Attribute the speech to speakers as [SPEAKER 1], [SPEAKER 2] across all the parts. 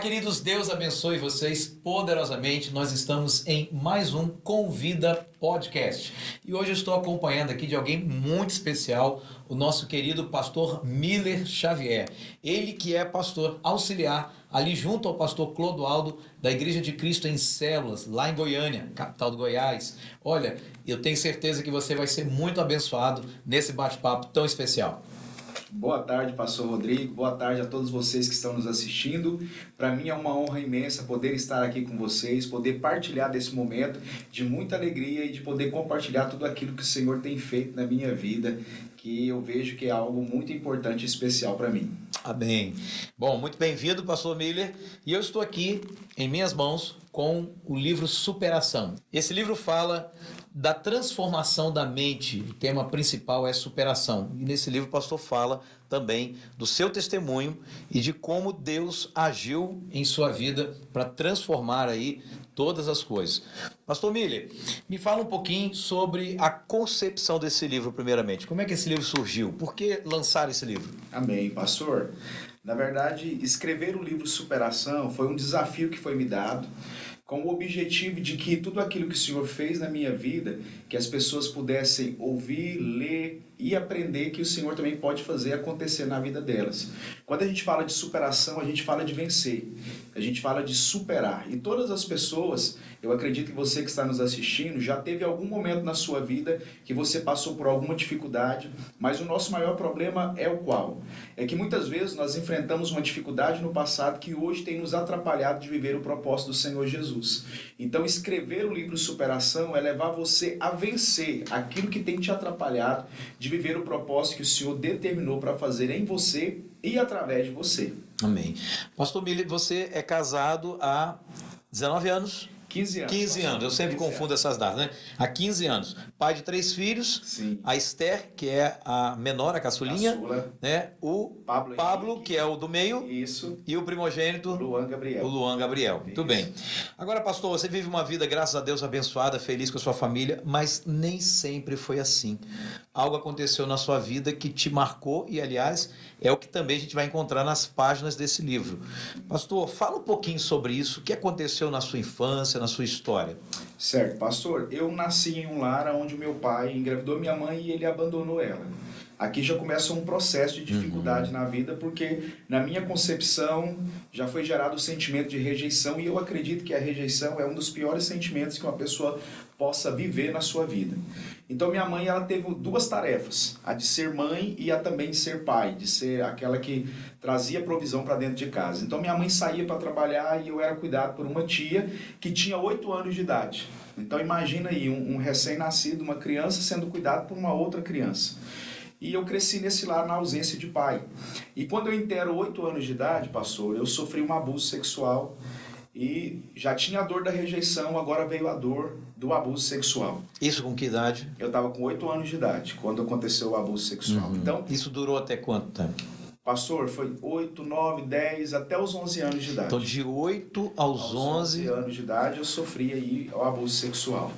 [SPEAKER 1] Olá, queridos, Deus abençoe vocês poderosamente. Nós estamos em mais um Convida Podcast. E hoje eu estou acompanhando aqui de alguém muito especial, o nosso querido pastor Miller Xavier. Ele que é pastor auxiliar ali junto ao pastor Clodoaldo da Igreja de Cristo em Células, lá em Goiânia, capital do Goiás. Olha, eu tenho certeza que você vai ser muito abençoado nesse bate-papo tão especial.
[SPEAKER 2] Boa tarde, pastor Rodrigo. Boa tarde a todos vocês que estão nos assistindo. Para mim é uma honra imensa poder estar aqui com vocês, poder partilhar desse momento de muita alegria e de poder compartilhar tudo aquilo que o Senhor tem feito na minha vida, que eu vejo que é algo muito importante e especial para mim.
[SPEAKER 1] Amém. Bom, muito bem-vindo, pastor Miller. E eu estou aqui em minhas mãos com o livro Superação. Esse livro fala da transformação da mente. O tema principal é superação. E nesse livro o pastor fala também do seu testemunho e de como Deus agiu em sua vida para transformar aí todas as coisas. Pastor Miller, me fala um pouquinho sobre a concepção desse livro primeiramente. Como é que esse livro surgiu? Por que lançar esse livro?
[SPEAKER 2] Amém, pastor. Na verdade, escrever o livro Superação foi um desafio que foi me dado, com o objetivo de que tudo aquilo que o Senhor fez na minha vida, que as pessoas pudessem ouvir, ler e aprender que o Senhor também pode fazer acontecer na vida delas. Quando a gente fala de superação, a gente fala de vencer, a gente fala de superar. E todas as pessoas, eu acredito que você que está nos assistindo, já teve algum momento na sua vida que você passou por alguma dificuldade, mas o nosso maior problema é o qual? É que muitas vezes nós enfrentamos uma dificuldade no passado que hoje tem nos atrapalhado de viver o propósito do Senhor Jesus. Então escrever o livro Superação é levar você a vencer aquilo que tem te atrapalhado de viver o propósito que o Senhor determinou para fazer em você e através de você.
[SPEAKER 1] Amém. Pastor Miller, você é casado há 19 anos?
[SPEAKER 2] 15 anos.
[SPEAKER 1] 15 anos, eu sempre confundo essas datas, né? Há 15 anos. Pai de 3 filhos.
[SPEAKER 2] Sim.
[SPEAKER 1] A Esther, que é a menor, a caçulinha.
[SPEAKER 2] Caçula.
[SPEAKER 1] Né? O Pablo, que é o do meio.
[SPEAKER 2] Isso.
[SPEAKER 1] E o primogênito.
[SPEAKER 2] Luan Gabriel.
[SPEAKER 1] O Luan Gabriel. Muito bem. Agora, pastor, você vive uma vida, graças a Deus, abençoada, feliz com a sua família, mas nem sempre foi assim. Algo aconteceu na sua vida que te marcou e, aliás, é o que também a gente vai encontrar nas páginas desse livro. Pastor, fala um pouquinho sobre isso. O que aconteceu na sua infância, na sua história?
[SPEAKER 2] Certo, pastor. Eu nasci em um lar onde o meu pai engravidou minha mãe e ele abandonou ela. Aqui já começa um processo de dificuldade na vida, porque na minha concepção já foi gerado o sentimento de rejeição, e eu acredito que a rejeição é um dos piores sentimentos que uma pessoa possa viver na sua vida. Então minha mãe, ela teve duas tarefas, a de ser mãe e a também de ser pai, de ser aquela que trazia provisão para dentro de casa. Então minha mãe saía para trabalhar e eu era cuidado por uma tia que tinha 8 anos de idade. Então imagina aí um recém-nascido, uma criança sendo cuidado por uma outra criança. E eu cresci nesse lar na ausência de pai. E quando eu inteiro 8 anos de idade, pastor, eu sofri um abuso sexual e já tinha a dor da rejeição, agora veio a dor do abuso sexual.
[SPEAKER 1] Isso com que idade?
[SPEAKER 2] Eu estava com 8 anos de idade quando aconteceu o abuso sexual. Então,
[SPEAKER 1] isso durou até quanto tempo?
[SPEAKER 2] Pastor, foi 8, 9, 10, até os 11 anos de idade.
[SPEAKER 1] Então, de 8 aos 11
[SPEAKER 2] anos de idade, eu sofri aí o abuso sexual.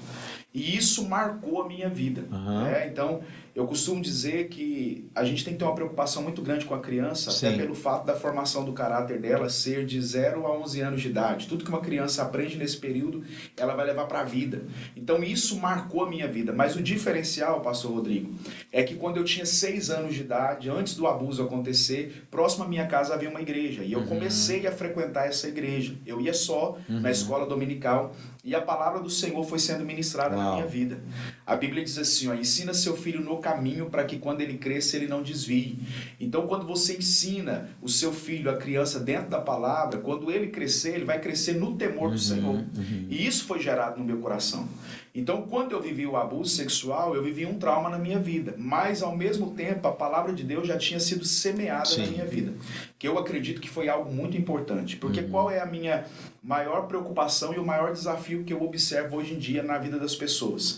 [SPEAKER 2] E isso marcou a minha vida. Né? Então, eu costumo dizer que a gente tem que ter uma preocupação muito grande com a criança,
[SPEAKER 1] Sim.
[SPEAKER 2] até pelo fato da formação do caráter dela ser de 0 a 11 anos de idade. Tudo que uma criança aprende nesse período, ela vai levar para a vida. Então, isso marcou a minha vida. Mas o diferencial, pastor Rodrigo, é que quando eu tinha 6 anos de idade, antes do abuso acontecer, próximo à minha casa havia uma igreja. E eu comecei a frequentar essa igreja. Eu ia só na escola dominical e a palavra do Senhor foi sendo ministrada na minha vida. A Bíblia diz assim, ó, ensina seu filho no caminho para que quando ele cresça ele não desvie. Então quando você ensina o seu filho, a criança dentro da palavra, quando ele crescer, ele vai crescer no temor do Senhor. E isso foi gerado no meu coração. Então quando eu vivi o abuso sexual, eu vivi um trauma na minha vida. Mas ao mesmo tempo a palavra de Deus já tinha sido semeada na minha vida. Que eu acredito que foi algo muito importante. Porque qual é a minha maior preocupação e o maior desafio que eu observo hoje em dia na vida das pessoas?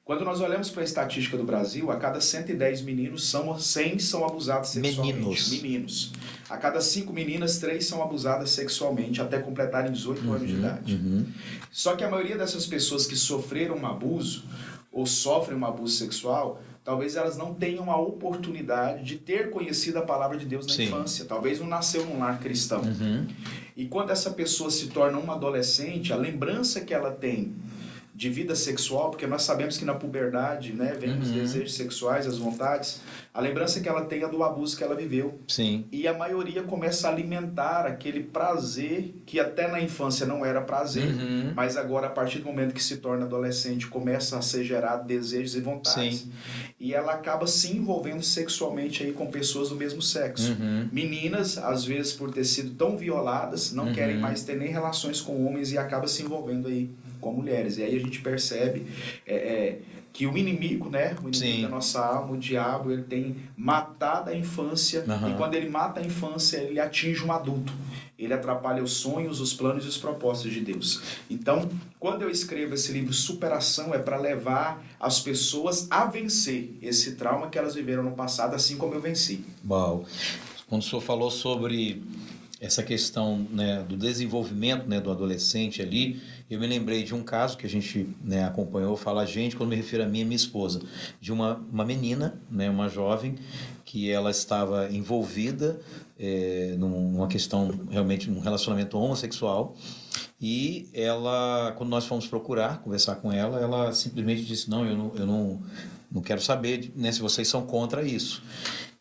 [SPEAKER 2] Quando nós olhamos para a estatística do Brasil, a cada 110 meninos, 100 são abusados sexualmente. Meninos. A cada 5 meninas, 3 são abusadas sexualmente até completarem 18 anos de idade. Só que a maioria dessas pessoas que sofreram um abuso ou sofrem um abuso sexual talvez elas não tenham a oportunidade de ter conhecido a palavra de Deus na
[SPEAKER 1] Sim.
[SPEAKER 2] infância. Talvez não nasceu num lar cristão. E quando essa pessoa se torna uma adolescente, a lembrança que ela tem de vida sexual, porque nós sabemos que na puberdade, né, vem os desejos sexuais, as vontades, a lembrança que ela tem é do abuso que ela viveu.
[SPEAKER 1] Sim.
[SPEAKER 2] E a maioria começa a alimentar aquele prazer que até na infância não era prazer, mas agora, a partir do momento que se torna adolescente, começa a ser gerado desejos e vontades.
[SPEAKER 1] Sim.
[SPEAKER 2] E ela acaba se envolvendo sexualmente aí com pessoas do mesmo sexo. Meninas, às vezes, por ter sido tão violadas, não querem mais ter nem relações com homens e acaba se envolvendo aí com mulheres. E aí a gente percebe que o inimigo, né? O inimigo da nossa alma, o diabo, ele tem matado a infância. E quando ele mata a infância, ele atinge um adulto. Ele atrapalha os sonhos, os planos e os propósitos de Deus. Então, quando eu escrevo esse livro Superação, é para levar as pessoas a vencer esse trauma que elas viveram no passado, assim como eu venci.
[SPEAKER 1] Uau! Quando o senhor falou sobre essa questão, né, do desenvolvimento, né, do adolescente ali, eu me lembrei de um caso que a gente, né, acompanhou, fala a gente, quando me refiro a mim e minha esposa, de uma menina, né, uma jovem, que ela estava envolvida numa questão, realmente, num relacionamento homossexual, e ela, quando nós fomos procurar, conversar com ela, ela simplesmente disse, não, eu não quero saber, né, se vocês são contra isso.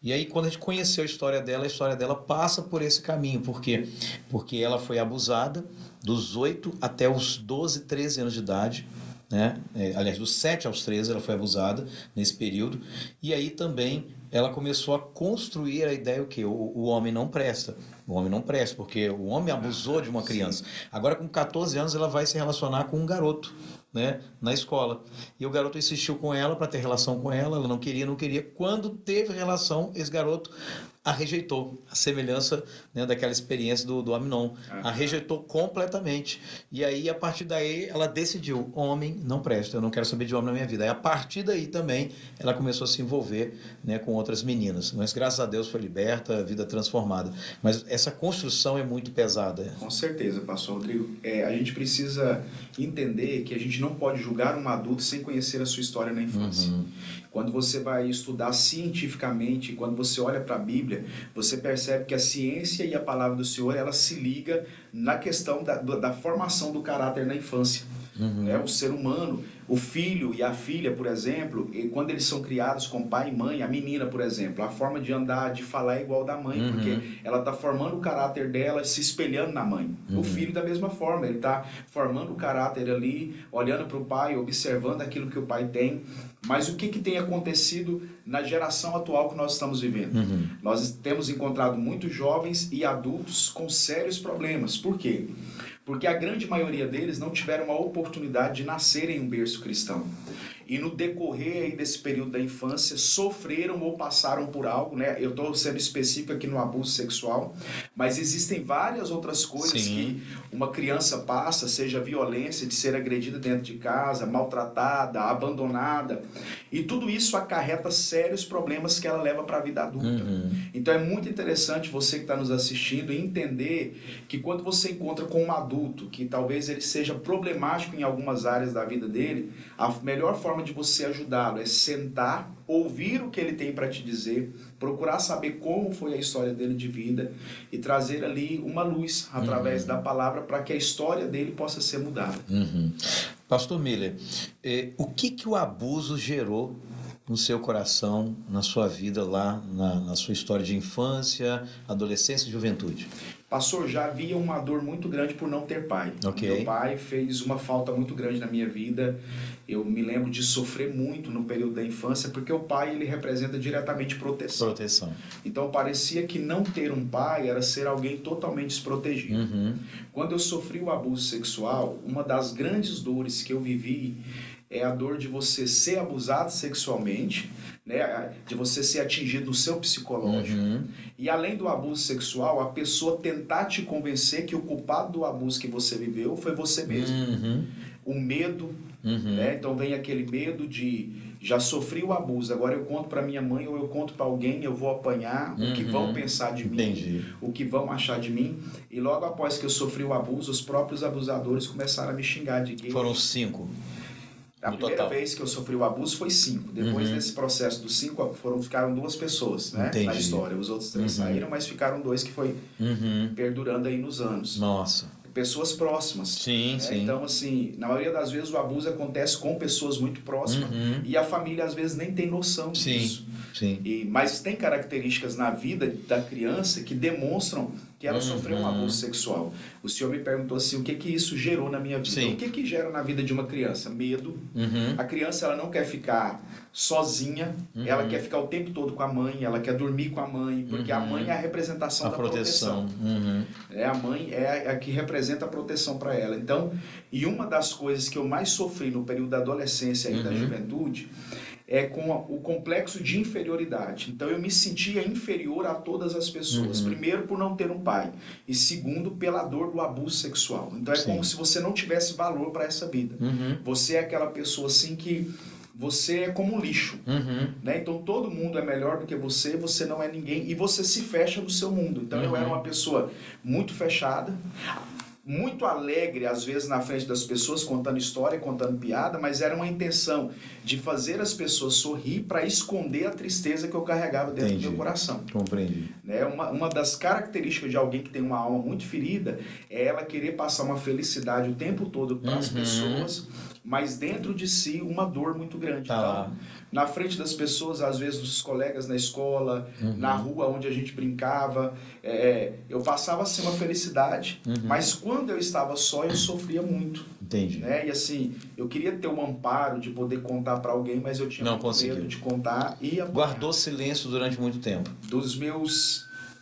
[SPEAKER 1] E aí, quando a gente conheceu a história dela passa por esse caminho. Por quê? Porque ela foi abusada dos 8 até os 12, 13 anos de idade, né? Aliás, dos 7 aos 13 ela foi abusada nesse período. E aí também ela começou a construir a ideia que o homem não presta. O homem não presta, porque o homem abusou de uma criança. Agora, com 14 anos, ela vai se relacionar com um garoto, né, na escola. E o garoto insistiu com ela para ter relação com ela, ela não queria. Quando teve relação, esse garoto a rejeitou. A semelhança, né, daquela experiência do Amnon. A rejeitou completamente. E aí, a partir daí, ela decidiu, homem não presta, eu não quero saber de homem na minha vida. Aí, a partir daí também, ela começou a se envolver, né, com outras meninas. Mas, graças a Deus, foi liberta, a vida transformada. Mas essa construção é muito pesada.
[SPEAKER 2] Com certeza, pastor Rodrigo. A gente precisa entender que a gente não pode julgar um adulto sem conhecer a sua história na infância. Quando você vai estudar cientificamente, quando você olha para a Bíblia, você percebe que a ciência e a palavra do Senhor, ela se liga na questão da formação do caráter na infância. O ser humano, o filho e a filha, por exemplo, quando eles são criados com pai e mãe, a menina, por exemplo, a forma de andar, de falar é igual da mãe, porque ela está formando o caráter dela se espelhando na mãe. O filho da mesma forma, ele está formando o caráter ali, olhando para o pai, observando aquilo que o pai tem. Mas o que tem acontecido na geração atual que nós estamos vivendo? Nós temos encontrado muitos jovens e adultos com sérios problemas. Por quê? Porque a grande maioria deles não tiveram a oportunidade de nascer em um berço cristão. E no decorrer aí desse período da infância, sofreram ou passaram por algo, né? Eu estou sendo específico aqui no abuso sexual, mas existem várias outras coisas que uma criança passa, seja violência, de ser agredida dentro de casa, maltratada, abandonada. E tudo isso acarreta sérios problemas que ela leva para a vida adulta. Então é muito interessante você que está nos assistindo entender que quando você encontra com um adulto que talvez ele seja problemático em algumas áreas da vida dele, a melhor forma de você ajudá-lo é sentar, ouvir o que ele tem para te dizer, procurar saber como foi a história dele de vida e trazer ali uma luz através da palavra para que a história dele possa ser mudada.
[SPEAKER 1] Pastor Miller, o que o abuso gerou no seu coração, na sua vida lá, na sua história de infância, adolescência e juventude?
[SPEAKER 2] Pastor, já havia uma dor muito grande por não ter pai. Meu pai fez uma falta muito grande na minha vida. Eu me lembro de sofrer muito no período da infância, porque o pai ele representa diretamente proteção. Então parecia que não ter um pai era ser alguém totalmente desprotegido. Quando eu sofri o abuso sexual, uma das grandes dores que eu vivi é a dor de você ser abusado sexualmente, né, de você ser atingido no seu psicológico. E além do abuso sexual, a pessoa tentar te convencer que o culpado do abuso que você viveu foi você mesmo. O medo, né? Então vem aquele medo de já sofri o abuso, agora eu conto para minha mãe ou eu conto para alguém, eu vou apanhar, o que vão pensar de mim, o que vão achar de mim. E logo após que eu sofri o abuso, os próprios abusadores começaram a me xingar de gay.
[SPEAKER 1] Foram 5.
[SPEAKER 2] A primeira vez que eu sofri o abuso foi 5. Depois desse processo dos 5, ficaram 2 pessoas, né, na história. Os outros 3 saíram, mas ficaram 2 que foi perdurando aí nos anos.
[SPEAKER 1] Nossa.
[SPEAKER 2] Pessoas próximas.
[SPEAKER 1] Sim,
[SPEAKER 2] né?
[SPEAKER 1] sim.
[SPEAKER 2] Então, assim, na maioria das vezes o abuso acontece com pessoas muito próximas e a família às vezes nem tem noção disso.
[SPEAKER 1] Sim.
[SPEAKER 2] Mas tem características na vida da criança que demonstram que ela sofreu um abuso sexual. O senhor me perguntou assim, o que isso gerou na minha vida?
[SPEAKER 1] Sim.
[SPEAKER 2] O que gera na vida de uma criança? Medo. A criança, ela não quer ficar sozinha, ela quer ficar o tempo todo com a mãe, ela quer dormir com a mãe, porque a mãe é a representação da proteção. A mãe é a que representa a proteção para ela. Então, e uma das coisas que eu mais sofri no período da adolescência e da juventude é com o complexo de inferioridade. Então eu me sentia inferior a todas as pessoas. Primeiro, por não ter um pai. E segundo, pela dor do abuso sexual. Então é como se você não tivesse valor para essa vida. Você é aquela pessoa assim que você é como um lixo. Né? Então todo mundo é melhor do que você não é ninguém. E você se fecha no seu mundo. Então eu era uma pessoa muito fechada, muito alegre, às vezes, na frente das pessoas, contando história, contando piada, mas era uma intenção de fazer as pessoas sorrir para esconder a tristeza que eu carregava dentro do meu coração.
[SPEAKER 1] Compreendi.
[SPEAKER 2] Né? Uma das características de alguém que tem uma alma muito ferida é ela querer passar uma felicidade o tempo todo para as pessoas, mas dentro de si uma dor muito grande. Então, na frente das pessoas, às vezes dos colegas na escola, na rua onde a gente brincava, eu passava assim uma felicidade, mas quando eu estava só eu sofria muito.
[SPEAKER 1] Entendi.
[SPEAKER 2] Né? E assim, eu queria ter um amparo de poder contar para alguém, mas eu tinha medo de contar e apanhar.
[SPEAKER 1] Guardou silêncio durante muito tempo.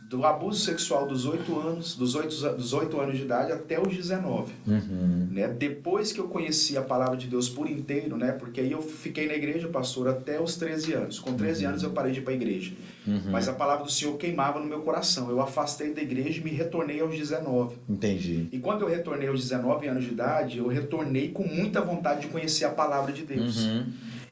[SPEAKER 2] Do abuso sexual dos 8 anos, dos 8 anos de idade até os 19. Né? Depois que eu conheci a palavra de Deus por inteiro, né? Porque aí eu fiquei na igreja, pastor, até os 13 anos. Com 13 anos eu parei de ir para a igreja. Mas a palavra do Senhor queimava no meu coração. Eu afastei da igreja e me retornei aos 19.
[SPEAKER 1] Entendi.
[SPEAKER 2] E quando eu retornei aos 19 anos de idade, eu retornei com muita vontade de conhecer a palavra de Deus.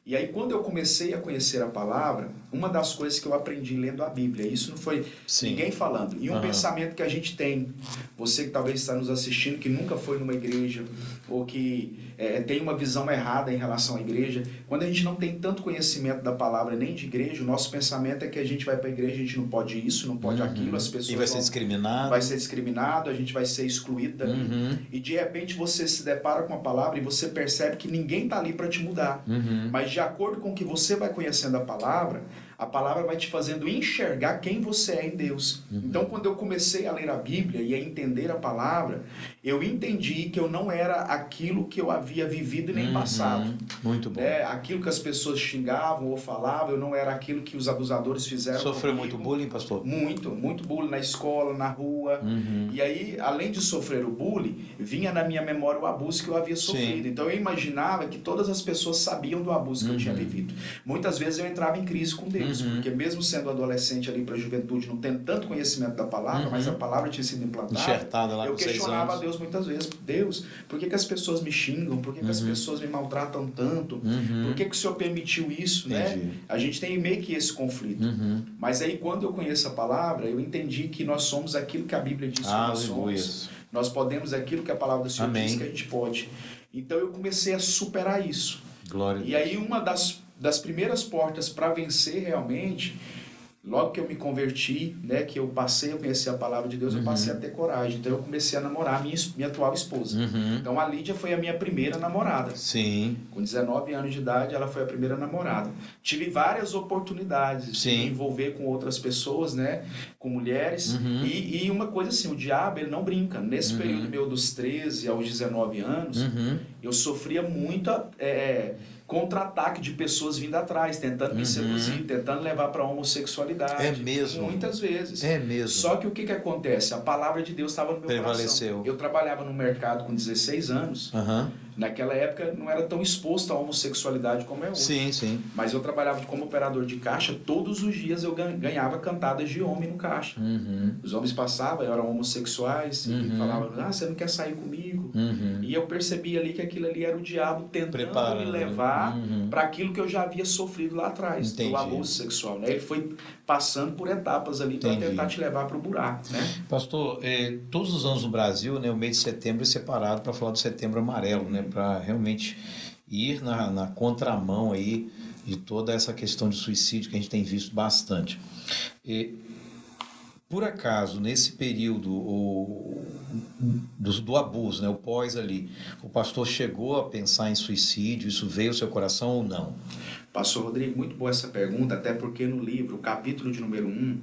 [SPEAKER 2] E aí, quando eu comecei a conhecer a palavra, uma das coisas que eu aprendi lendo a Bíblia, isso não foi ninguém falando, e um pensamento que a gente tem, você que talvez está nos assistindo, que nunca foi numa igreja, ou que tem uma visão errada em relação à igreja, quando a gente não tem tanto conhecimento da palavra nem de igreja, o nosso pensamento é que a gente vai para a igreja, a gente não pode isso, não pode aquilo, as pessoas
[SPEAKER 1] e vai ser discriminado.
[SPEAKER 2] Vai ser discriminado, a gente vai ser excluído dali. E de repente você se depara com a palavra e você percebe que ninguém está ali para te mudar. Mas de acordo com o que você vai conhecendo a palavra vai te fazendo enxergar quem você é em Deus. Então, quando eu comecei a ler a Bíblia e a entender a palavra, eu entendi que eu não era aquilo que eu havia vivido e nem passado.
[SPEAKER 1] Muito bom.
[SPEAKER 2] Aquilo que as pessoas xingavam ou falavam, eu não era aquilo que os abusadores fizeram.
[SPEAKER 1] Sofreu muito bullying, pastor?
[SPEAKER 2] Muito bullying na escola, na rua. E aí, além de sofrer o bullying, vinha na minha memória o abuso que eu havia sofrido. Então, eu imaginava que todas as pessoas sabiam do abuso que eu tinha vivido. Muitas vezes eu entrava em crise com Deus. Porque mesmo sendo adolescente ali para a juventude, não tendo tanto conhecimento da palavra, mas a palavra tinha sido implantada,
[SPEAKER 1] lá
[SPEAKER 2] eu questionava a Deus muitas vezes. Deus, por que as pessoas me xingam? Por que as pessoas me maltratam tanto? Por que o Senhor permitiu isso? Né? A gente tem meio que esse conflito. Mas aí quando eu conheço a palavra, eu entendi que nós somos aquilo que a Bíblia diz que nós somos. Nós podemos aquilo que a palavra do Senhor diz que a gente pode. Então eu comecei a superar isso.
[SPEAKER 1] Glória
[SPEAKER 2] e aí uma das primeiras portas para vencer realmente, logo que eu me converti, né, que eu conheci a palavra de Deus, eu passei a ter coragem. Então eu comecei a namorar minha atual esposa. Então a Lídia foi a minha primeira namorada.
[SPEAKER 1] Sim.
[SPEAKER 2] Com 19 anos de idade, ela foi a primeira namorada. Tive várias oportunidades de me envolver com outras pessoas, né, com mulheres. E uma coisa assim, o diabo, ele não brinca. Nesse período meu dos 13 aos 19 anos, eu sofria muito contra-ataque de pessoas vindo atrás, tentando me seduzir, tentando levar para a homossexualidade.
[SPEAKER 1] É mesmo?
[SPEAKER 2] Muitas vezes.
[SPEAKER 1] É mesmo.
[SPEAKER 2] Só que o que acontece? A palavra de Deus estava no meu coração. Eu trabalhava no mercado com 16 anos. Naquela época não era tão exposto à homossexualidade como é hoje.
[SPEAKER 1] Sim, sim.
[SPEAKER 2] Mas eu trabalhava como operador de caixa, todos os dias eu ganhava cantadas de homem no caixa. Os homens passavam, eram homossexuais, e falavam, você não quer sair comigo? E eu percebi ali que aquilo ali era o diabo tentando me levar para aquilo que eu já havia sofrido lá atrás, do abuso sexual. Né? Ele foi passando por etapas ali para tentar te levar para o buraco. Né?
[SPEAKER 1] Pastor, todos os anos no Brasil, né, o mês de setembro é separado para falar do Setembro Amarelo, né, para realmente ir na contramão aí de toda essa questão de suicídio que a gente tem visto bastante. E, por acaso, nesse período do abuso, né, o pós ali, o pastor chegou a pensar em suicídio? Isso veio ao seu coração ou não?
[SPEAKER 2] Pastor Rodrigo, muito boa essa pergunta, até porque no livro, o capítulo de número 1,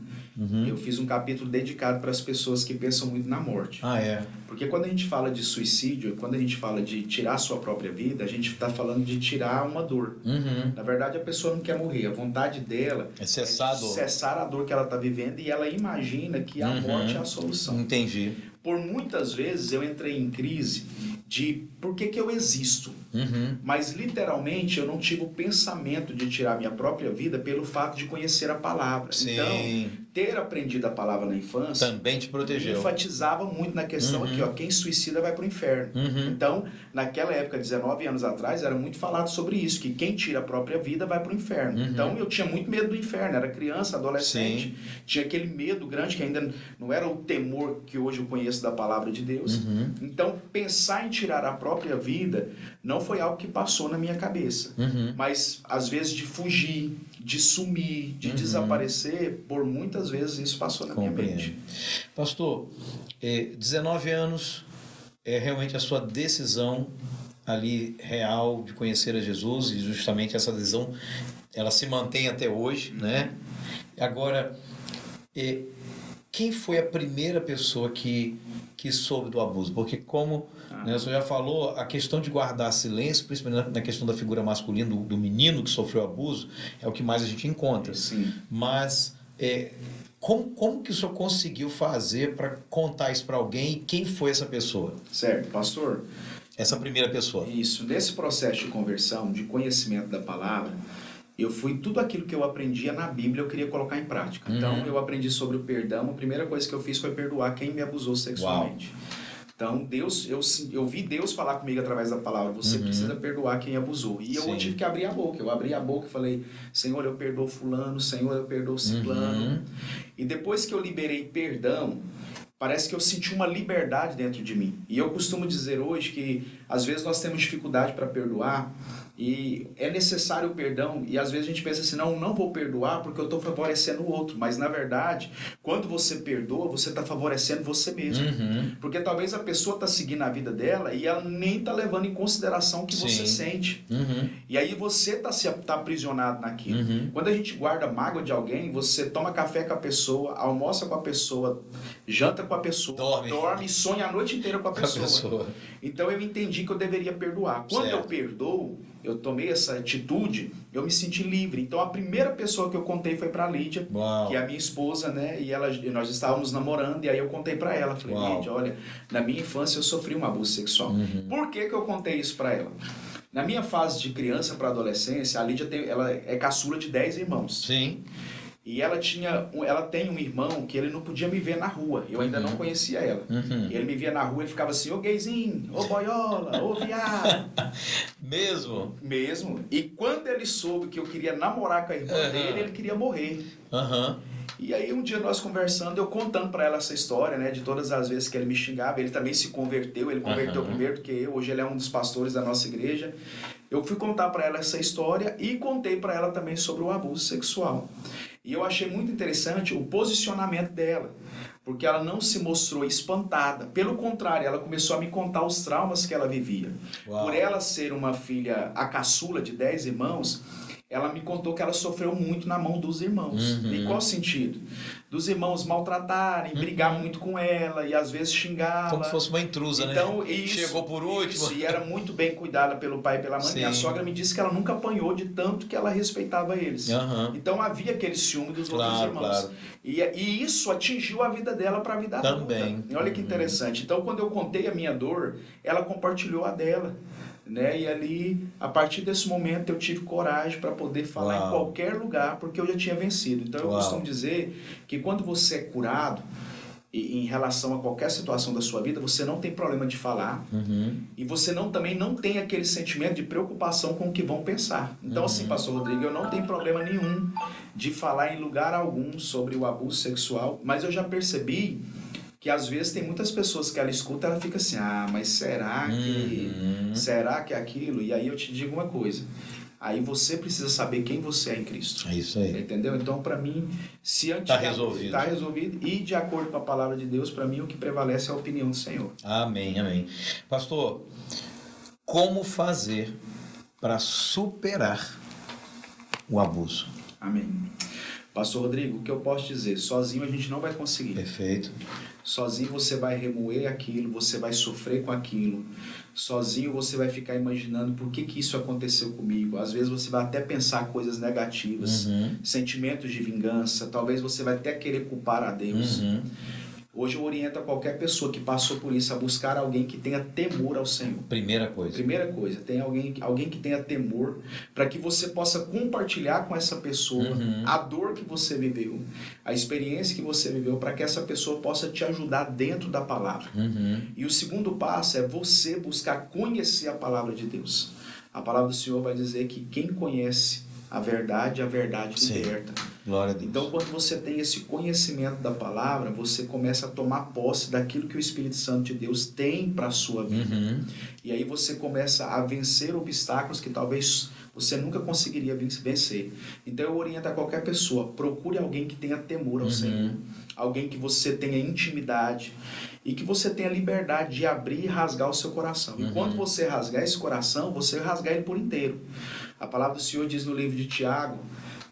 [SPEAKER 2] eu fiz um capítulo dedicado para as pessoas que pensam muito na morte.
[SPEAKER 1] Ah, é?
[SPEAKER 2] Porque quando a gente fala de suicídio, quando a gente fala de tirar a sua própria vida, a gente está falando de tirar uma dor. Na verdade, a pessoa não quer morrer. A vontade dela
[SPEAKER 1] é cessar a dor.
[SPEAKER 2] Cessar a dor que ela está vivendo, e ela imagina que a morte é a solução.
[SPEAKER 1] Entendi.
[SPEAKER 2] Por muitas vezes eu entrei em crise de por que eu existo. Mas literalmente eu não tive o pensamento de tirar minha própria vida pelo fato de conhecer a palavra.
[SPEAKER 1] Sim.
[SPEAKER 2] Então, ter aprendido a palavra na infância
[SPEAKER 1] também te protegeu.
[SPEAKER 2] Enfatizava muito na questão aqui, ó, quem suicida vai para o inferno. Então, naquela época, 19 anos atrás, era muito falado sobre isso, que quem tira a própria vida vai para o inferno. Então, eu tinha muito medo do inferno, era criança, adolescente, tinha aquele medo grande que ainda não era o temor que hoje eu conheço da palavra de Deus. Então, pensar em tirar a própria vida não foi algo que passou na minha cabeça. Mas, às vezes, de fugir, de sumir, de desaparecer, por muitas vezes isso passou na minha mente.
[SPEAKER 1] Pastor, 19 anos é realmente a sua decisão ali real de conhecer a Jesus, e justamente essa decisão ela se mantém até hoje, né? Agora, quem foi a primeira pessoa que soube do abuso? Porque como né, você já falou, a questão de guardar silêncio, principalmente na questão da figura masculina, do menino que sofreu abuso, é o que mais a gente encontra.
[SPEAKER 2] Sim.
[SPEAKER 1] Mas como que o senhor conseguiu fazer para contar isso para alguém, e quem foi essa pessoa?
[SPEAKER 2] Certo, pastor.
[SPEAKER 1] Essa primeira pessoa.
[SPEAKER 2] Isso, nesse processo de conversão, de conhecimento da palavra, eu fui tudo aquilo que eu aprendia na Bíblia, eu queria colocar em prática. Então, eu aprendi sobre o perdão, a primeira coisa que eu fiz foi perdoar quem me abusou sexualmente. Uau. Então, eu vi Deus falar comigo através da palavra, você precisa perdoar quem abusou. E eu tive que abrir a boca. Eu abri a boca e falei, Senhor, eu perdoo fulano, Senhor, eu perdoo ciclano. E depois que eu liberei perdão, parece que eu senti uma liberdade dentro de mim. E eu costumo dizer hoje que, às vezes, nós temos dificuldade para perdoar, e é necessário o perdão, e às vezes a gente pensa assim, não vou perdoar porque eu estou favorecendo o outro, mas na verdade, quando você perdoa, você está favorecendo você mesmo, porque talvez a pessoa está seguindo a vida dela e ela nem está levando em consideração o que você sente, e aí você está aprisionado naquilo. Quando a gente guarda mágoa de alguém, você toma café com a pessoa, almoça com a pessoa, janta com a pessoa, dorme e sonha a noite inteira com a pessoa. Então eu entendi que eu deveria perdoar. Quando eu perdoo, eu tomei essa atitude, eu me senti livre. Então a primeira pessoa que eu contei foi para a Lídia, que é a minha esposa, né? E nós estávamos namorando, e aí eu contei para ela. Falei, Lídia, olha, na minha infância eu sofri um abuso sexual. Por que eu contei isso para ela? Na minha fase de criança para adolescência, a Lídia ela é caçula de 10 irmãos.
[SPEAKER 1] Sim.
[SPEAKER 2] E ela tem um irmão que ele não podia me ver na rua. Eu ainda não conhecia ela. E ele me via na rua, ele ficava assim, ô gayzinho, ô boiola, ô viado.
[SPEAKER 1] Mesmo?
[SPEAKER 2] Mesmo. E quando ele soube que eu queria namorar com a irmã dele, ele queria morrer. E aí um dia nós conversando, eu contando pra ela essa história, né, de todas as vezes que ele me xingava, ele também se converteu, ele converteu primeiro do que eu, hoje ele é um dos pastores da nossa igreja. Eu fui contar pra ela essa história e contei pra ela também sobre o abuso sexual. E eu achei muito interessante o posicionamento dela, porque ela não se mostrou espantada. Pelo contrário, ela começou a me contar os traumas que ela vivia. Uau. Por ela ser uma filha, a caçula de 10 irmãos, ela me contou que ela sofreu muito na mão dos irmãos. Em qual sentido? Dos irmãos maltratarem, brigar muito com ela e às vezes xingá-la.
[SPEAKER 1] Como se fosse uma intrusa,
[SPEAKER 2] então,
[SPEAKER 1] né? Chegou por último.
[SPEAKER 2] E era muito bem cuidada pelo pai e pela mãe. Minha sogra me disse que ela nunca apanhou de tanto que ela respeitava eles. Então havia aquele ciúme dos outros irmãos. Claro. E isso atingiu a vida dela para a vida adulta. E olha que interessante. Então quando eu contei a minha dor, ela compartilhou a dela. Né? E ali, a partir desse momento, eu tive coragem para poder falar em qualquer lugar, porque eu já tinha vencido. Então, eu costumo dizer que quando você é curado, em relação a qualquer situação da sua vida, você não tem problema de falar, e você também não tem aquele sentimento de preocupação com o que vão pensar. Então, assim, pastor Rodrigo, eu não tenho problema nenhum de falar em lugar algum sobre o abuso sexual, mas eu já percebi que às vezes tem muitas pessoas que ela escuta, ela fica assim, mas será que é aquilo? E aí eu te digo uma coisa, aí você precisa saber quem você é em Cristo.
[SPEAKER 1] É isso aí.
[SPEAKER 2] Entendeu? Então, para mim, se antes
[SPEAKER 1] Está resolvido.
[SPEAKER 2] Está resolvido, e de acordo com a palavra de Deus, para mim o que prevalece é a opinião do Senhor.
[SPEAKER 1] Amém, amém. Pastor, como fazer para superar o abuso?
[SPEAKER 2] Amém. Pastor Rodrigo, o que eu posso dizer? Sozinho a gente não vai conseguir.
[SPEAKER 1] Perfeito.
[SPEAKER 2] Sozinho você vai remoer aquilo, você vai sofrer com aquilo. Sozinho você vai ficar imaginando por que isso aconteceu comigo. Às vezes você vai até pensar coisas negativas, sentimentos de vingança. Talvez você vai até querer culpar a Deus. Hoje eu oriento a qualquer pessoa que passou por isso a buscar alguém que tenha temor ao Senhor.
[SPEAKER 1] Primeira coisa,
[SPEAKER 2] tem alguém que tenha temor, para que você possa compartilhar com essa pessoa a dor que você viveu, a experiência que você viveu, para que essa pessoa possa te ajudar dentro da palavra. E o segundo passo é você buscar conhecer a palavra de Deus. A palavra do Senhor vai dizer que quem conhece a verdade liberta.
[SPEAKER 1] Glória a Deus.
[SPEAKER 2] Então, quando você tem esse conhecimento da palavra, você começa a tomar posse daquilo que o Espírito Santo de Deus tem para a sua vida. E aí você começa a vencer obstáculos que talvez você nunca conseguiria vencer. Então, eu oriento a qualquer pessoa, procure alguém que tenha temor ao Senhor. Alguém que você tenha intimidade e que você tenha liberdade de abrir e rasgar o seu coração. E quando você rasgar esse coração, você vai rasgar ele por inteiro. A palavra do Senhor diz no livro de Tiago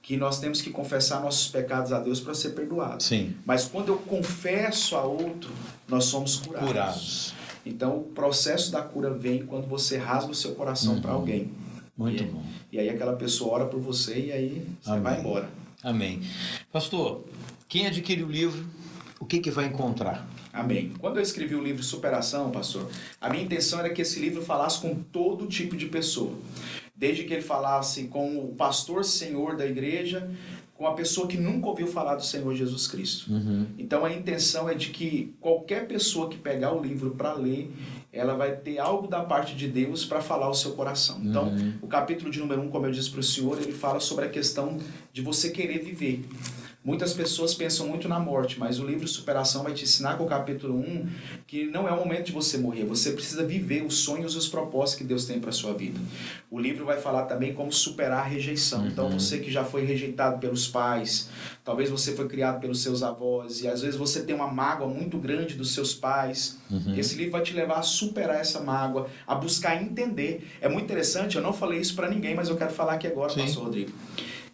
[SPEAKER 2] que nós temos que confessar nossos pecados a Deus para ser perdoados.
[SPEAKER 1] Sim.
[SPEAKER 2] Mas quando eu confesso a outro, nós somos curados. Então o processo da cura vem quando você rasga o seu coração para alguém.
[SPEAKER 1] Muito bom.
[SPEAKER 2] E aí aquela pessoa ora por você e aí você vai embora.
[SPEAKER 1] Amém. Pastor, quem adquire o livro, o que vai encontrar?
[SPEAKER 2] Amém. Quando eu escrevi o livro Superação, pastor, a minha intenção era que esse livro falasse com todo tipo de pessoa. Desde que ele falasse com o pastor senhor da igreja, com a pessoa que nunca ouviu falar do Senhor Jesus Cristo. Então a intenção é de que qualquer pessoa que pegar o livro para ler, ela vai ter algo da parte de Deus para falar ao seu coração. Então, o capítulo de número 1, como eu disse para o senhor, ele fala sobre a questão de você querer viver. Muitas pessoas pensam muito na morte, mas o livro Superação vai te ensinar com o capítulo 1 que não é o momento de você morrer, você precisa viver os sonhos e os propósitos que Deus tem para a sua vida. O livro vai falar também como superar a rejeição. Então você que já foi rejeitado pelos pais, talvez você foi criado pelos seus avós e às vezes você tem uma mágoa muito grande dos seus pais, esse livro vai te levar a superar essa mágoa, a buscar entender. É muito interessante, eu não falei isso para ninguém, mas eu quero falar aqui agora, pastor Rodrigo.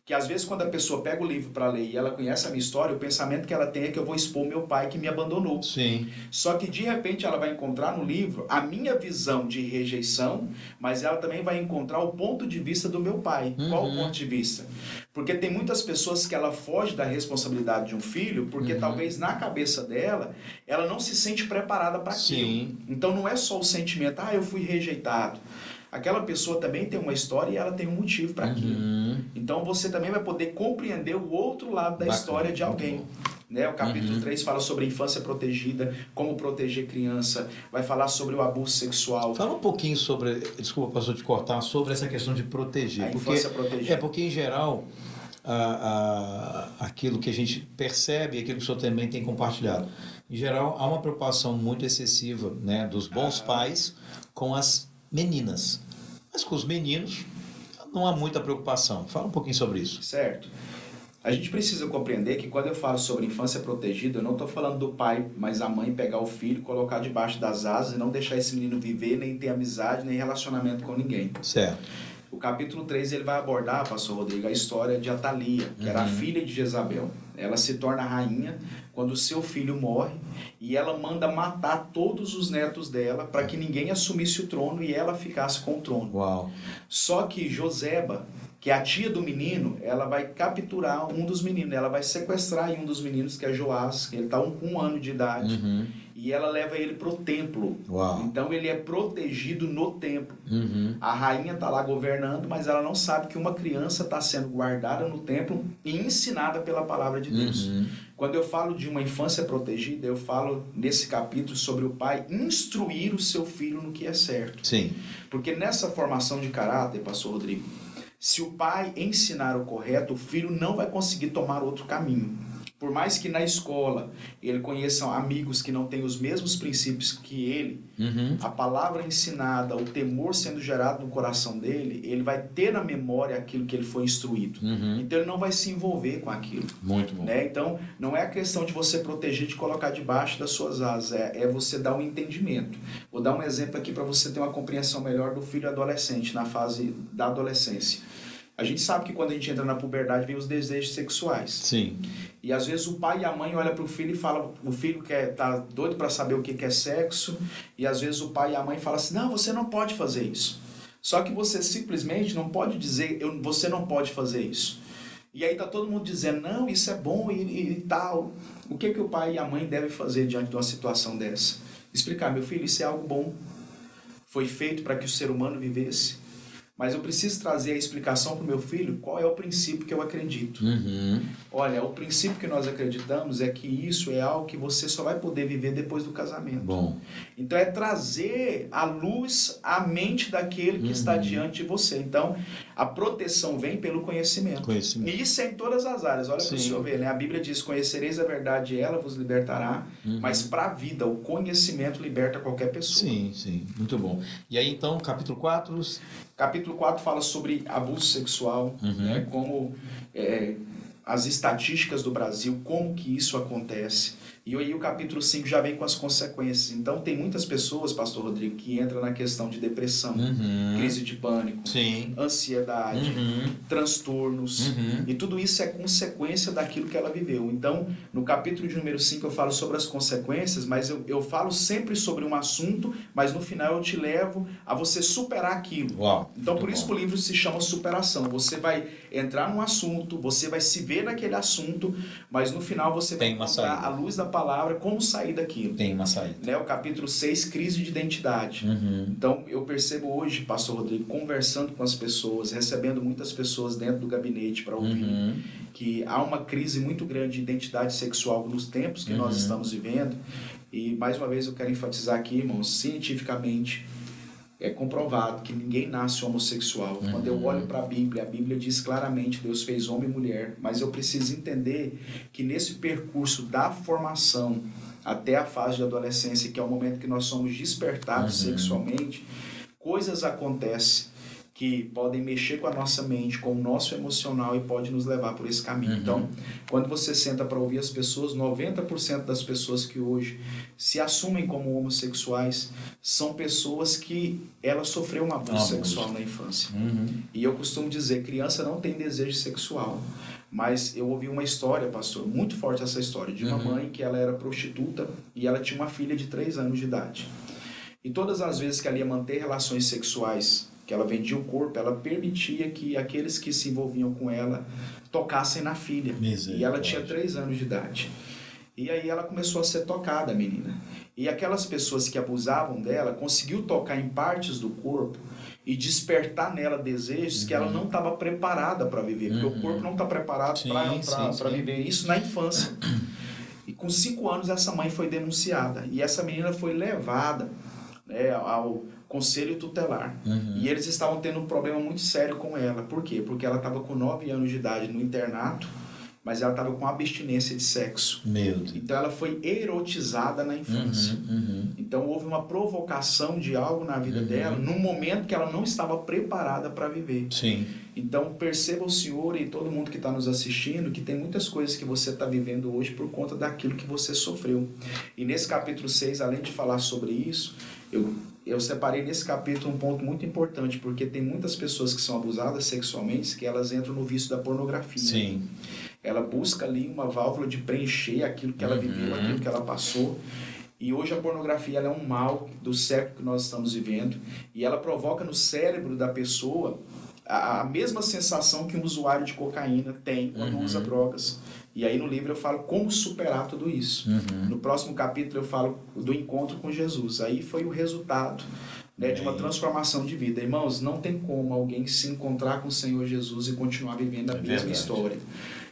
[SPEAKER 2] Que às vezes quando a pessoa pega o livro para ler e ela conhece a minha história, o pensamento que ela tem é que eu vou expor meu pai que me abandonou.
[SPEAKER 1] Sim.
[SPEAKER 2] Só que de repente ela vai encontrar no livro a minha visão de rejeição, mas ela também vai encontrar o ponto de vista do meu pai. Qual o ponto de vista? Porque tem muitas pessoas que ela foge da responsabilidade de um filho, porque talvez na cabeça dela, ela não se sente preparada para aquilo.
[SPEAKER 1] Sim.
[SPEAKER 2] Então não é só o sentimento, eu fui rejeitado. Aquela pessoa também tem uma história e ela tem um motivo para aquilo. Então você também vai poder compreender o outro lado da história de alguém. Né? O capítulo 3 fala sobre a infância protegida, como proteger criança, vai falar sobre o abuso sexual.
[SPEAKER 1] Fala um pouquinho sobre, desculpa, pastor, te cortar, sobre essa questão de proteger.
[SPEAKER 2] A infância protegida.
[SPEAKER 1] Porque em geral, aquilo que a gente percebe, aquilo que o senhor também tem compartilhado, em geral há uma preocupação muito excessiva, né, dos bons pais com as meninas, mas com os meninos não há muita preocupação. Fala um pouquinho sobre isso.
[SPEAKER 2] Certo. A gente precisa compreender que quando eu falo sobre infância protegida, eu não estou falando do pai, mas a mãe pegar o filho, colocar debaixo das asas e não deixar esse menino viver, nem ter amizade, nem relacionamento com ninguém.
[SPEAKER 1] Certo.
[SPEAKER 2] O capítulo 3 ele vai abordar, pastor Rodrigo, a história de Atalia, que era a filha de Jezabel. Ela se torna rainha quando o seu filho morre e ela manda matar todos os netos dela para que ninguém assumisse o trono e ela ficasse com o trono.
[SPEAKER 1] Uau.
[SPEAKER 2] Só que Joseba, que é a tia do menino, ela vai capturar um dos meninos, ela vai sequestrar um dos meninos, que é Joás, que ele está com 1 ano de idade, e ela leva ele pro templo.
[SPEAKER 1] Uau.
[SPEAKER 2] Então ele é protegido no templo. A rainha está lá governando, mas ela não sabe que uma criança está sendo guardada no templo e ensinada pela palavra de Deus. Quando eu falo de uma infância protegida, eu falo nesse capítulo sobre o pai instruir o seu filho no que é certo.
[SPEAKER 1] Sim.
[SPEAKER 2] Porque nessa formação de caráter, pastor Rodrigo, se o pai ensinar o correto, o filho não vai conseguir tomar outro caminho. Por mais que na escola ele conheça amigos que não têm os mesmos princípios que ele, a palavra ensinada, o temor sendo gerado no coração dele, ele vai ter na memória aquilo que ele foi instruído. Então ele não vai se envolver com aquilo.
[SPEAKER 1] Muito bom.
[SPEAKER 2] Né? Então não é a questão de você proteger, de colocar debaixo das suas asas, é você dar um entendimento. Vou dar um exemplo aqui para você ter uma compreensão melhor do filho adolescente, na fase da adolescência. A gente sabe que quando a gente entra na puberdade vem os desejos sexuais.
[SPEAKER 1] Sim.
[SPEAKER 2] E às vezes o pai e a mãe olham para o filho e falam, o filho tá doido para saber o que é sexo, e às vezes o pai e a mãe falam assim, não, você não pode fazer isso. Só que você simplesmente não pode dizer, você não pode fazer isso. E aí tá todo mundo dizendo, não, isso é bom e tal. O que o pai e a mãe devem fazer diante de uma situação dessa? Explicar, meu filho, isso é algo bom. Foi feito para que o ser humano vivesse. Mas eu preciso trazer a explicação para o meu filho qual é o princípio que eu acredito. Olha, o princípio que nós acreditamos é que isso é algo que você só vai poder viver depois do casamento.
[SPEAKER 1] Bom.
[SPEAKER 2] Então é trazer à luz a mente daquele que está diante de você. Então a proteção vem pelo conhecimento. E isso é em todas as áreas. Olha para o senhor ver, né? A Bíblia diz, conhecereis a verdade e ela vos libertará. Mas para a vida, o conhecimento liberta qualquer pessoa.
[SPEAKER 1] Sim, muito bom. E aí então, capítulo 4...
[SPEAKER 2] Capítulo 4 fala sobre abuso sexual, né, como as estatísticas do Brasil, como que isso acontece. E aí o capítulo 5 já vem com as consequências. Então tem muitas pessoas, pastor Rodrigo, que entram na questão de depressão, crise de pânico, ansiedade, transtornos. E tudo isso é consequência daquilo que ela viveu. Então, no capítulo de número 5 eu falo sobre as consequências, mas eu falo sempre sobre um assunto, mas no final eu te levo a você superar aquilo.
[SPEAKER 1] Uau,
[SPEAKER 2] então por isso que o livro se chama Superação. Você vai entrar num assunto, você vai se ver naquele assunto, mas no final você vai encontrar a luz da palavra, como sair daquilo.
[SPEAKER 1] Tem uma saída.
[SPEAKER 2] Né? O capítulo 6, crise de identidade. Então, eu percebo hoje, pastor Rodrigo, conversando com as pessoas, recebendo muitas pessoas dentro do gabinete para ouvir, que há uma crise muito grande de identidade sexual nos tempos que nós estamos vivendo. E, mais uma vez, eu quero enfatizar aqui, irmãos, cientificamente, é comprovado que ninguém nasce homossexual. Quando eu olho para a Bíblia diz claramente, Deus fez homem e mulher, mas eu preciso entender que nesse percurso da formação até a fase de adolescência, que é o momento que nós somos despertados sexualmente, coisas acontecem que podem mexer com a nossa mente, com o nosso emocional e pode nos levar por esse caminho. Então, quando você senta para ouvir as pessoas, 90% das pessoas que hoje se assumem como homossexuais são pessoas que ela sofreu um abuso sexual na infância. E eu costumo dizer, criança não tem desejo sexual. Mas eu ouvi uma história, pastor, muito forte essa história, de uma mãe que ela era prostituta e ela tinha uma filha de 3 anos de idade. E todas as vezes que ela ia manter relações sexuais, que ela vendia o corpo, ela permitia que aqueles que se envolviam com ela tocassem na filha. E ela tinha 3 anos de idade. E aí ela começou a ser tocada, a menina. E aquelas pessoas que abusavam dela conseguiu tocar em partes do corpo e despertar nela desejos que ela não estava preparada para viver. Porque o corpo não está preparado para viver isso na infância. E com 5 anos essa mãe foi denunciada. E essa menina foi levada, né, ao conselho tutelar. E eles estavam tendo um problema muito sério com ela. Por quê? Porque ela estava com 9 anos de idade no internato, mas ela estava com abstinência de sexo.
[SPEAKER 1] Meu Deus.
[SPEAKER 2] Então ela foi erotizada na infância. Então houve uma provocação de algo na vida dela, num momento que ela não estava preparada para viver. Então perceba o senhor e todo mundo que está nos assistindo que tem muitas coisas que você está vivendo hoje por conta daquilo que você sofreu. E nesse capítulo 6, além de falar sobre isso, eu separei nesse capítulo um ponto muito importante, porque tem muitas pessoas que são abusadas sexualmente que elas entram no vício da pornografia. Ela busca ali uma válvula de preencher aquilo que ela viveu, aquilo que ela passou. E hoje a pornografia ela é um mal do século que nós estamos vivendo, e ela provoca no cérebro da pessoa a mesma sensação que um usuário de cocaína tem quando usa drogas. E aí no livro eu falo como superar tudo isso. No próximo capítulo eu falo do encontro com Jesus. Aí foi o resultado, né, de uma transformação de vida. Irmãos, não tem como alguém se encontrar com o Senhor Jesus e continuar vivendo a mesma história.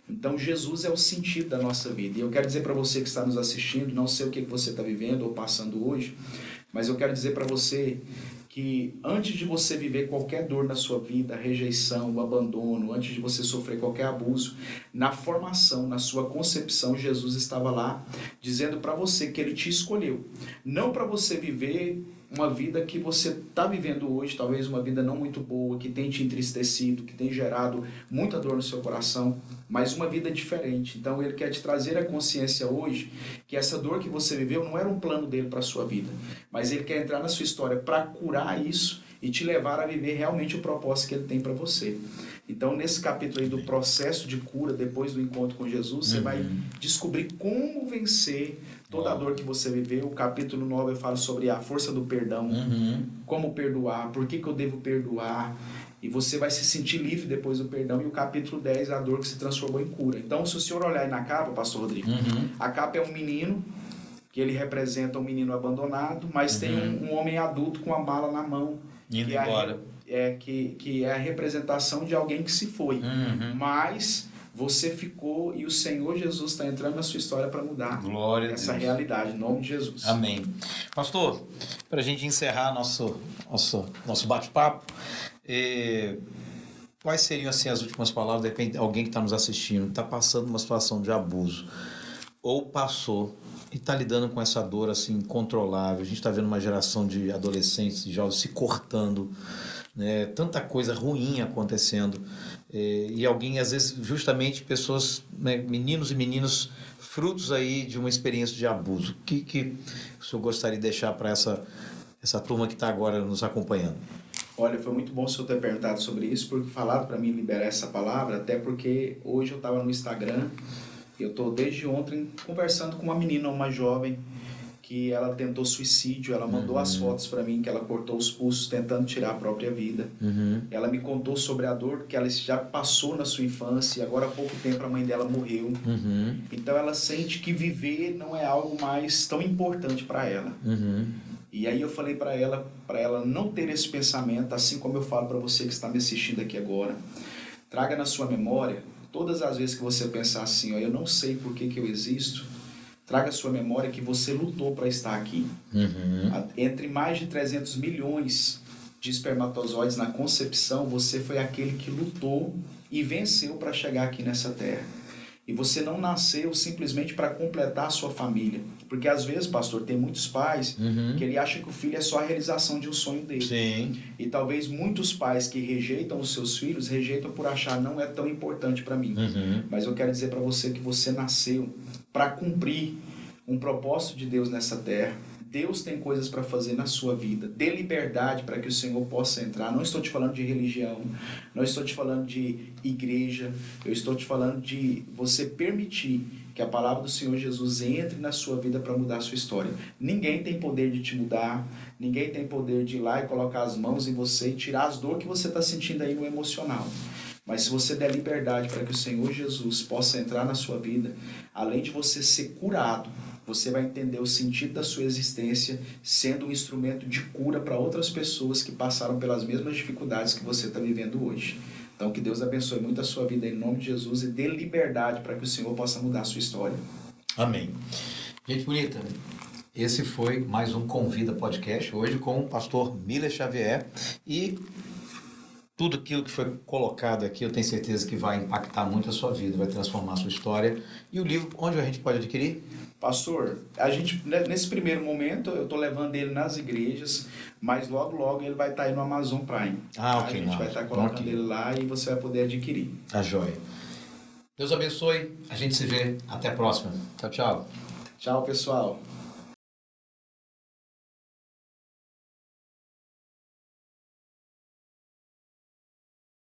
[SPEAKER 2] Então Jesus é o sentido da nossa vida. E eu quero dizer para você que está nos assistindo, não sei o que você está vivendo ou passando hoje, mas eu quero dizer para você que antes de você viver qualquer dor na sua vida, a rejeição, o abandono, antes de você sofrer qualquer abuso, na formação, na sua concepção, Jesus estava lá dizendo para você que ele te escolheu. Não para você viver uma vida que você está vivendo hoje, talvez uma vida não muito boa, que tem te entristecido, que tem gerado muita dor no seu coração, mas uma vida diferente. Então ele quer te trazer a consciência hoje que essa dor que você viveu não era um plano dele para a sua vida, mas ele quer entrar na sua história para curar isso e te levar a viver realmente o propósito que ele tem para você. Então, nesse capítulo aí do processo de cura, depois do encontro com Jesus, você vai descobrir como vencer toda a dor que você viveu. O capítulo 9 eu falo sobre a força do perdão, como perdoar, por que eu devo perdoar, e você vai se sentir livre depois do perdão. E o capítulo 10, a dor que se transformou em cura. Então, se o senhor olhar aí na capa, pastor Rodrigo, a capa é um menino, que ele representa um menino abandonado, mas tem um homem adulto com a mala na mão,
[SPEAKER 1] indo embora.
[SPEAKER 2] Que é a representação de alguém que se foi. Mas você ficou e o Senhor Jesus está entrando na sua história para mudar essa realidade, em nome de Jesus.
[SPEAKER 1] Amém. Pastor, para a gente encerrar nosso bate-papo, quais seriam assim, as últimas palavras? De repente, alguém que está nos assistindo está passando uma situação de abuso ou passou e está lidando com essa dor assim incontrolável. A gente está vendo uma geração de adolescentes e jovens se cortando, né? Tanta coisa ruim acontecendo, e alguém, às vezes, justamente pessoas, né, meninos e meninas frutos aí de uma experiência de abuso. O que o senhor gostaria de deixar para essa turma que está agora nos acompanhando?
[SPEAKER 2] Olha, foi muito bom o senhor ter perguntado sobre isso, porque falado para mim liberar essa palavra, até porque hoje eu estava no Instagram, eu estou desde ontem conversando com uma menina, uma jovem, que ela tentou suicídio, ela mandou as fotos para mim, que ela cortou os pulsos tentando tirar a própria vida. Ela me contou sobre a dor que ela já passou na sua infância, e agora há pouco tempo a mãe dela morreu. Então ela sente que viver não é algo mais tão importante para ela. E aí eu falei para ela não ter esse pensamento, assim como eu falo para você que está me assistindo aqui agora. Traga na sua memória, todas as vezes que você pensar assim, ó, eu não sei por que eu existo, traga à sua memória que você lutou para estar aqui. Entre mais de 300 milhões de espermatozoides na concepção, você foi aquele que lutou e venceu para chegar aqui nessa terra. E você não nasceu simplesmente para completar a sua família. Porque às vezes, pastor, tem muitos pais que ele acha que o filho é só a realização de um sonho dele.
[SPEAKER 1] Sim.
[SPEAKER 2] E talvez muitos pais que rejeitam os seus filhos, rejeitam por achar não é tão importante para mim. Mas eu quero dizer para você que você nasceu para cumprir um propósito de Deus nessa terra. Deus tem coisas para fazer na sua vida. Dê liberdade para que o Senhor possa entrar. Não estou te falando de religião, não estou te falando de igreja, eu estou te falando de você permitir que a palavra do Senhor Jesus entre na sua vida para mudar a sua história. Ninguém tem poder de te mudar, ninguém tem poder de ir lá e colocar as mãos em você e tirar as dores que você está sentindo aí no emocional. Mas se você der liberdade para que o Senhor Jesus possa entrar na sua vida, além de você ser curado, você vai entender o sentido da sua existência sendo um instrumento de cura para outras pessoas que passaram pelas mesmas dificuldades que você está vivendo hoje. Então, que Deus abençoe muito a sua vida em nome de Jesus e dê liberdade para que o Senhor possa mudar a sua história.
[SPEAKER 1] Amém. Gente bonita, esse foi mais um Convida Podcast, hoje com o pastor Miller Xavier, e tudo aquilo que foi colocado aqui, eu tenho certeza que vai impactar muito a sua vida, vai transformar a sua história. E o livro, onde a gente pode adquirir?
[SPEAKER 2] Pastor, a gente, nesse primeiro momento, eu estou levando ele nas igrejas, mas logo ele vai estar aí no Amazon Prime.
[SPEAKER 1] Ok.
[SPEAKER 2] A gente vai estar colocando ele lá e você vai poder adquirir.
[SPEAKER 1] Tá joia. Deus abençoe, a gente se vê, até a próxima. Tchau, tchau.
[SPEAKER 2] Tchau, pessoal.